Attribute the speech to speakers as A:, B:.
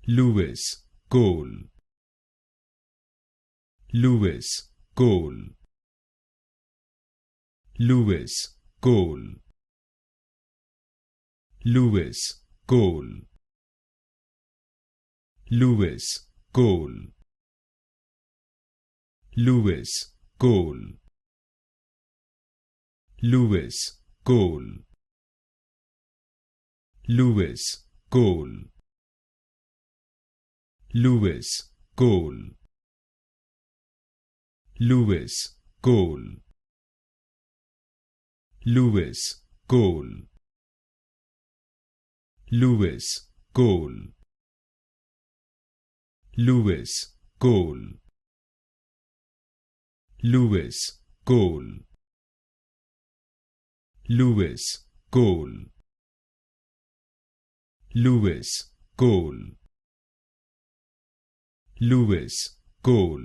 A: Lewis, goal. Lewis, goal. Lewis, goal. Lewis, goal. Lewis, goal. Lewis, goal. Lewis, goal. Lewis, goal. Lewis, goal. Lewis, goal. Lewis, goal. Lewis, goal. Lewis, goal. Lewis, goal. Lewis, goal. Lewis, goal. Lewis, goal.